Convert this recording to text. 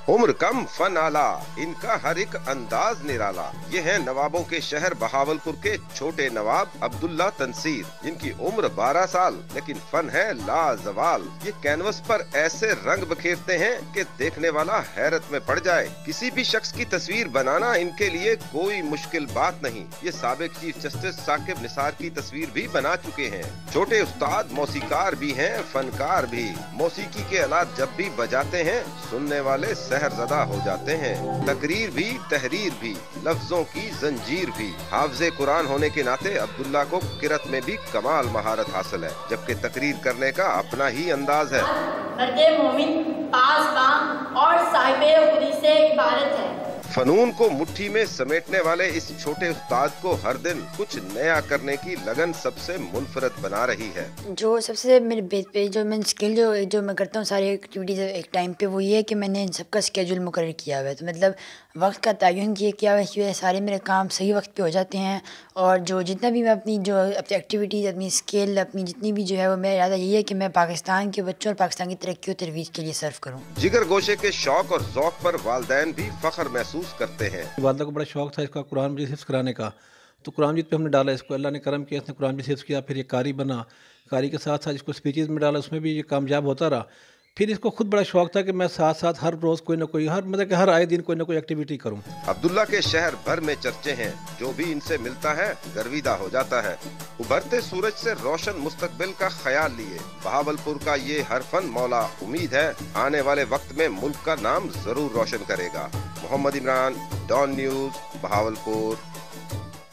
उम्र कम फन आला, इनका हर एक अंदाज निराला। ये है नवाबों के शहर बहावलपुर के छोटे नवाब अब्दुल्ला तनसीर, जिनकी उम्र 12 साल लेकिन फन है लाजवाल। ये कैनवस पर ऐसे रंग बखेरते हैं कि देखने वाला हैरत में पड़ जाए। किसी भी शख्स की तस्वीर बनाना इनके लिए कोई मुश्किल बात नहीं। ये साबिक चीफ जस्टिस साकिब निसार की तस्वीर भी बना चुके हैं। छोटे उस्ताद मौसीकार भी हैं, फनकार भी। मौसीकी के आलात जब भी बजाते हैं सुनने वाले सहरज़दा हो जाते हैं। तकरीर भी, तहरीर भी, लफ्जों की जंजीर भी। हाफिज़े कुरान होने के नाते अब्दुल्ला को किरत में भी कमाल महारत हासिल है, जबकि तकरीर करने का अपना ही अंदाज है। मर्दे मोमिन पासबान और साहिबे खुदी से इबारत है। फनून को मुट्ठी में समेटने वाले इस छोटे उस्ताद को हर दिन कुछ नया करने की लगन सबसे मुनफरद बना रही है। जो सबसे मेरे बेस पे जो मैं स्किल जो मैं करता हूँ सारी एक्टिविटीज़ एक टाइम पे, वो ये है कि मैंने सबका स्केड्यूल मुकर्रर किया हुआ है। तो मतलब वक्त का तयन किया हुआ है, इस वजह से सारे मेरे काम सही वक्त पे हो जाते हैं। और जो जितना भी मैं अपनी एक्टिविटीज़, अपनी स्किल, अपनी जितनी भी जो है वो मेरा इरादा यही है कि मैं पाकिस्तान के बच्चों और पाकिस्तान की तरक्की और तरवीज के लिए सर्व करूँ। जिगर गोशे के शौक और ज़ौक़ पर वालिदैन भी फ़ख्र महसूस करते हैं। वालिदा को बड़ा शौक था इसका कुरान मजीद हिफ्ज़ कराने का, तो कुरान मजीद पे हमने डाला इसको, अल्लाह ने करम किया, इसने कुरान मजीद हिफ्ज़ किया। फिर ये कारी बना, कारी के साथ साथ इसको स्पीचेज़ में डाला, उसमें भी ये कामयाब होता रहा। फिर इसको खुद बड़ा शौक था कि मैं साथ साथ हर रोज़ कोई ना कोई हर आए दिन कोई ना कोई एक्टिविटी करूं। अब्दुल्ला के शहर भर में चर्चे हैं, जो भी इनसे मिलता है गर्विदा हो जाता है। उभरते सूरज से रोशन मुस्तकबिल का ख्याल लिए बहावलपुर का ये हर फन मौला उम्मीद है आने वाले वक्त में मुल्क का नाम जरूर रोशन करेगा। Mohammad Imran, Dawn News, Bahawalpur.